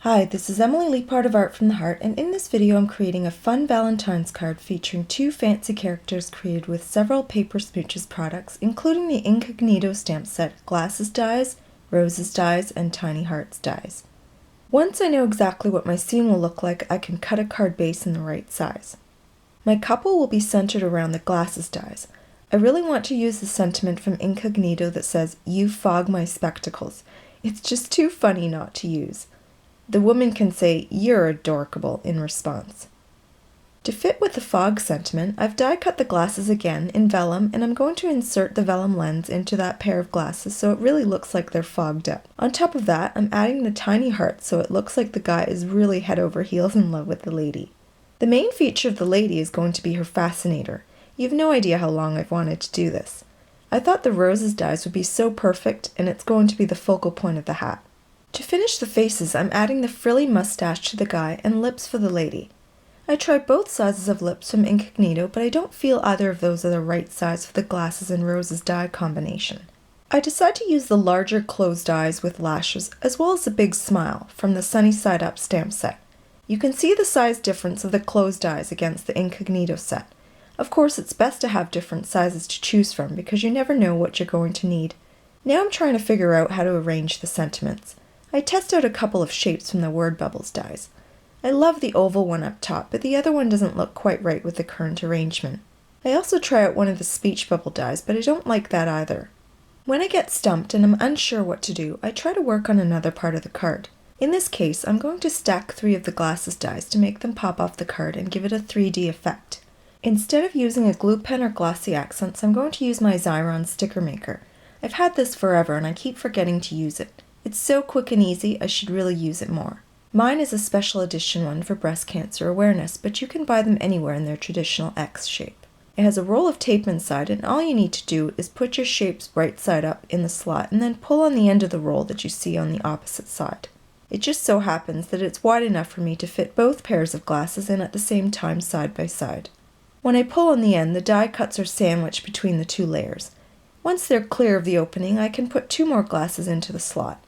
Hi, this is Emily Leiphart of Art from the Heart, and in this video I'm creating a fun Valentine's card featuring two fancy characters created with several Paper Smooches products, including the Incognito stamp set, Glasses dies, Roses dies, and Tiny Hearts dies. Once I know exactly what my scene will look like, I can cut a card base in the right size. My couple will be centered around the Glasses dies. I really want to use the sentiment from Incognito that says, "You fog my spectacles." It's just too funny not to use. The woman can say, "You're adorkable," in response. To fit with the fog sentiment, I've die cut the glasses again in vellum, and I'm going to insert the vellum lens into that pair of glasses so it really looks like they're fogged up. On top of that, I'm adding the tiny hearts so it looks like the guy is really head over heels in love with the lady. The main feature of the lady is going to be her Fascinator. You have no idea how long I've wanted to do this. I thought the roses dies would be so perfect, and it's going to be the focal point of the hat. To finish the faces, I'm adding the frilly mustache to the guy and lips for the lady. I tried both sizes of lips from Incognito, but I don't feel either of those are the right size for the glasses and roses die combination. I decide to use the larger closed eyes with lashes, as well as a big smile from the Sunny Side Up stamp set. You can see the size difference of the closed eyes against the Incognito set. Of course, it's best to have different sizes to choose from because you never know what you're going to need. Now I'm trying to figure out how to arrange the sentiments. I test out a couple of shapes from the Word Bubbles dies. I love the oval one up top, but the other one doesn't look quite right with the current arrangement. I also try out one of the Speech Bubble dies, but I don't like that either. When I get stumped and I'm unsure what to do, I try to work on another part of the card. In this case, I'm going to stack 3 of the Glasses dies to make them pop off the card and give it a 3D effect. Instead of using a glue pen or glossy accents, I'm going to use my Xyron sticker maker. I've had this forever and I keep forgetting to use it. It's so quick and easy, I should really use it more. Mine is a special edition one for breast cancer awareness, but you can buy them anywhere in their traditional X shape. It has a roll of tape inside, and all you need to do is put your shapes right side up in the slot and then pull on the end of the roll that you see on the opposite side. It just so happens that it's wide enough for me to fit both pairs of glasses in at the same time side by side. When I pull on the end, the die cuts are sandwiched between the 2 layers. Once they're clear of the opening, I can put 2 more glasses into the slot.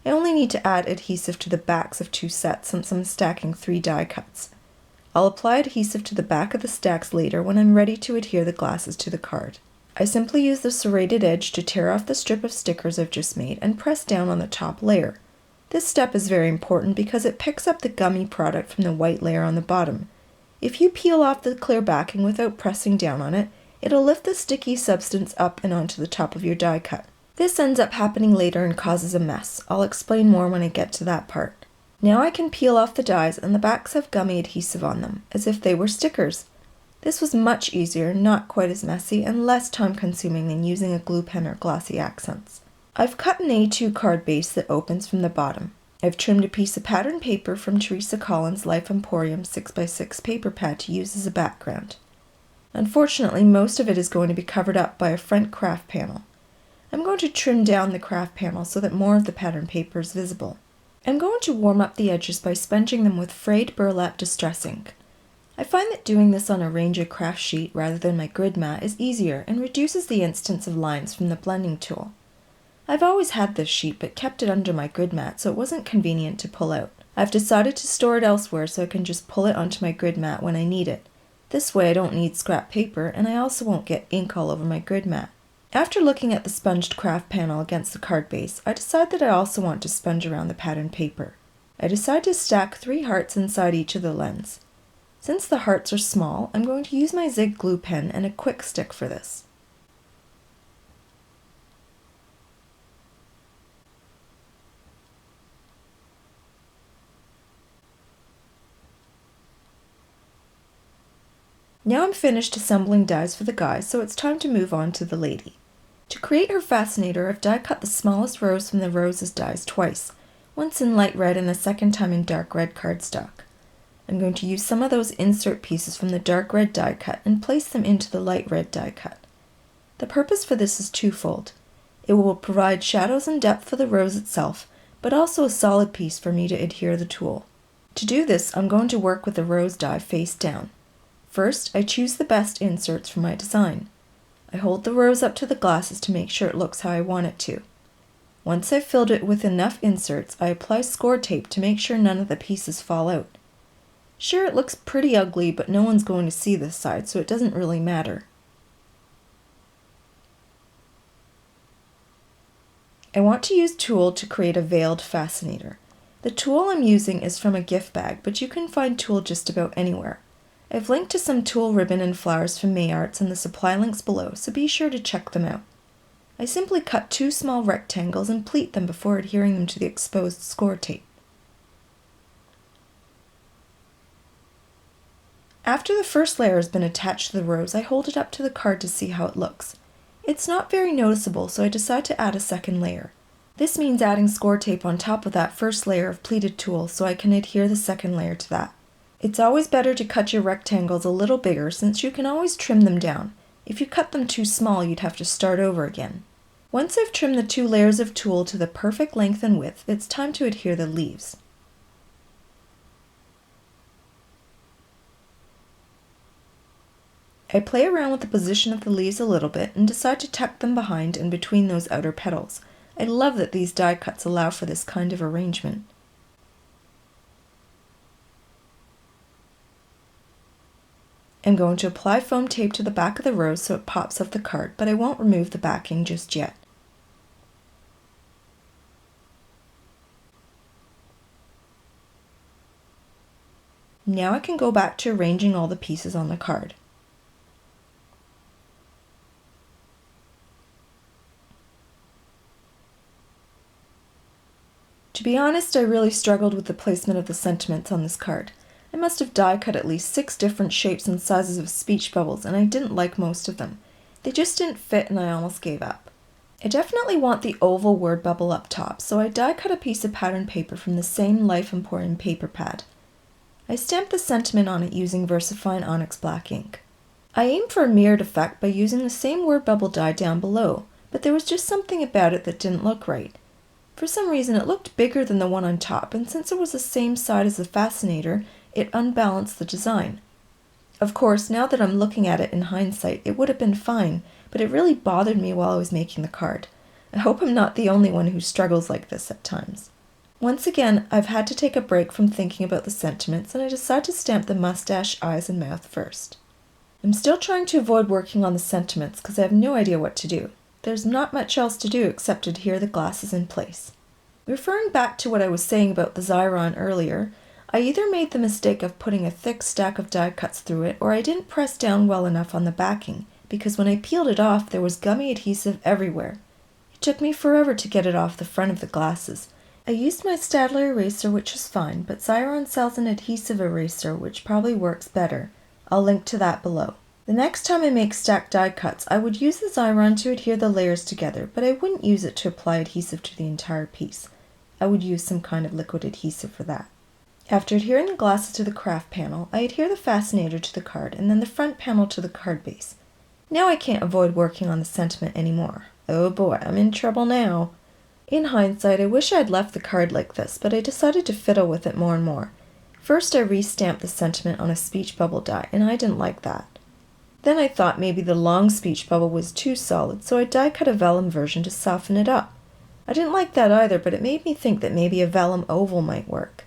I only need to add adhesive to the backs of 2 sets since I'm stacking 3 die cuts. I'll apply adhesive to the back of the stacks later when I'm ready to adhere the glasses to the card. I simply use the serrated edge to tear off the strip of stickers I've just made and press down on the top layer. This step is very important because it picks up the gummy product from the white layer on the bottom. If you peel off the clear backing without pressing down on it, it'll lift the sticky substance up and onto the top of your die cut. This ends up happening later and causes a mess. I'll explain more when I get to that part. Now I can peel off the dies and the backs have gummy adhesive on them, as if they were stickers. This was much easier, not quite as messy, and less time consuming than using a glue pen or glossy accents. I've cut an A2 card base that opens from the bottom. I've trimmed a piece of pattern paper from Teresa Collins' Life Emporium 6x6 paper pad to use as a background. Unfortunately, most of it is going to be covered up by a front craft panel. I'm going to trim down the craft panel so that more of the pattern paper is visible. I'm going to warm up the edges by sponging them with frayed burlap distress ink. I find that doing this on a Ranger craft sheet rather than my grid mat is easier and reduces the instance of lines from the blending tool. I've always had this sheet but kept it under my grid mat so it wasn't convenient to pull out. I've decided to store it elsewhere so I can just pull it onto my grid mat when I need it. This way I don't need scrap paper and I also won't get ink all over my grid mat. After looking at the sponged craft panel against the card base, I decide that I also want to sponge around the pattern paper. I decide to stack 3 hearts inside each of the lens. Since the hearts are small, I'm going to use my Zig glue pen and a quick stick for this. Now I'm finished assembling dies for the guy, so it's time to move on to the lady. To create her Fascinator, I've die cut the smallest rose from the roses dies twice, once in light red and the second time in dark red cardstock. I'm going to use some of those insert pieces from the dark red die cut and place them into the light red die cut. The purpose for this is twofold. It will provide shadows and depth for the rose itself, but also a solid piece for me to adhere the tool. To do this, I'm going to work with the rose die face down. First, I choose the best inserts for my design. I hold the rose up to the glasses to make sure it looks how I want it to. Once I've filled it with enough inserts, I apply score tape to make sure none of the pieces fall out. Sure, it looks pretty ugly, but no one's going to see this side, so it doesn't really matter. I want to use tulle to create a veiled fascinator. The tulle I'm using is from a gift bag, but you can find tulle just about anywhere. I've linked to some tulle ribbon and flowers from May Arts in the supply links below, so be sure to check them out. I simply cut 2 small rectangles and pleat them before adhering them to the exposed score tape. After the first layer has been attached to the rose, I hold it up to the card to see how it looks. It's not very noticeable, so I decide to add a second layer. This means adding score tape on top of that first layer of pleated tulle so I can adhere the second layer to that. It's always better to cut your rectangles a little bigger since you can always trim them down. If you cut them too small, you'd have to start over again. Once I've trimmed the 2 layers of tulle to the perfect length and width, it's time to adhere the leaves. I play around with the position of the leaves a little bit and decide to tuck them behind and between those outer petals. I love that these die cuts allow for this kind of arrangement. I'm going to apply foam tape to the back of the rose so it pops off the card, but I won't remove the backing just yet. Now I can go back to arranging all the pieces on the card. To be honest, I really struggled with the placement of the sentiments on this card. I must have die cut at least 6 different shapes and sizes of speech bubbles, and I didn't like most of them. They just didn't fit and I almost gave up. I definitely want the oval word bubble up top, so I die cut a piece of pattern paper from the same Life Emporium paper pad. I stamped the sentiment on it using VersaFine Onyx black ink. I aimed for a mirrored effect by using the same word bubble die down below, but there was just something about it that didn't look right. For some reason it looked bigger than the one on top, and since it was the same side as the Fascinator, it unbalanced the design. Of course, now that I'm looking at it in hindsight, it would have been fine, but it really bothered me while I was making the card. I hope I'm not the only one who struggles like this at times. Once again, I've had to take a break from thinking about the sentiments, and I decide to stamp the mustache, eyes, and mouth first. I'm still trying to avoid working on the sentiments because I have no idea what to do. There's not much else to do except adhere the glasses in place. Referring back to what I was saying about the Xyron earlier, I either made the mistake of putting a thick stack of die cuts through it, or I didn't press down well enough on the backing, because when I peeled it off there was gummy adhesive everywhere. It took me forever to get it off the front of the glasses. I used my Staedtler eraser, which was fine, but Xyron sells an adhesive eraser which probably works better. I'll link to that below. The next time I make stacked die cuts, I would use the Xyron to adhere the layers together, but I wouldn't use it to apply adhesive to the entire piece. I would use some kind of liquid adhesive for that. After adhering the glasses to the craft panel, I adhere the Fascinator to the card and then the front panel to the card base. Now I can't avoid working on the sentiment anymore. Oh boy, I'm in trouble now. In hindsight, I wish I had left the card like this, but I decided to fiddle with it more and more. First I re-stamped the sentiment on a speech bubble die, and I didn't like that. Then I thought maybe the long speech bubble was too solid, so I die cut a vellum version to soften it up. I didn't like that either, but it made me think that maybe a vellum oval might work.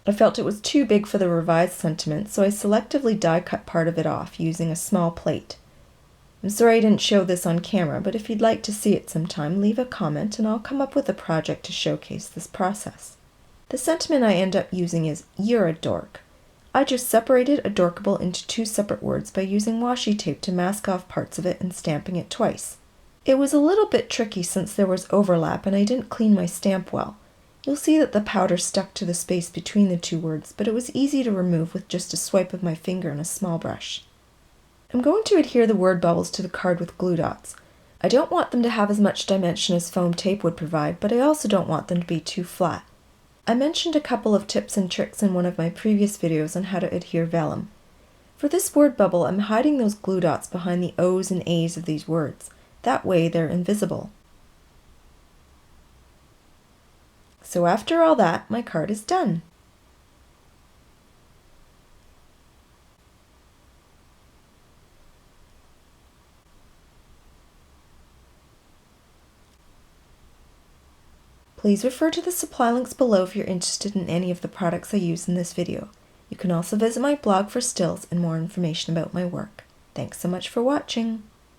I felt it was too big for the revised sentiment, so I selectively die cut part of it off using a small plate. I'm sorry I didn't show this on camera, but if you'd like to see it sometime, leave a comment and I'll come up with a project to showcase this process. The sentiment I end up using is "You're a dork." I just separated Adorkable into 2 separate words by using washi tape to mask off parts of it and stamping it twice. It was a little bit tricky since there was overlap and I didn't clean my stamp well. You'll see that the powder stuck to the space between the 2 words, but it was easy to remove with just a swipe of my finger and a small brush. I'm going to adhere the word bubbles to the card with glue dots. I don't want them to have as much dimension as foam tape would provide, but I also don't want them to be too flat. I mentioned a couple of tips and tricks in one of my previous videos on how to adhere vellum. For this word bubble, I'm hiding those glue dots behind the O's and A's of these words. That way they're invisible. So after all that, my card is done. Please refer to the supply links below if you're interested in any of the products I use in this video. You can also visit my blog for stills and more information about my work. Thanks so much for watching!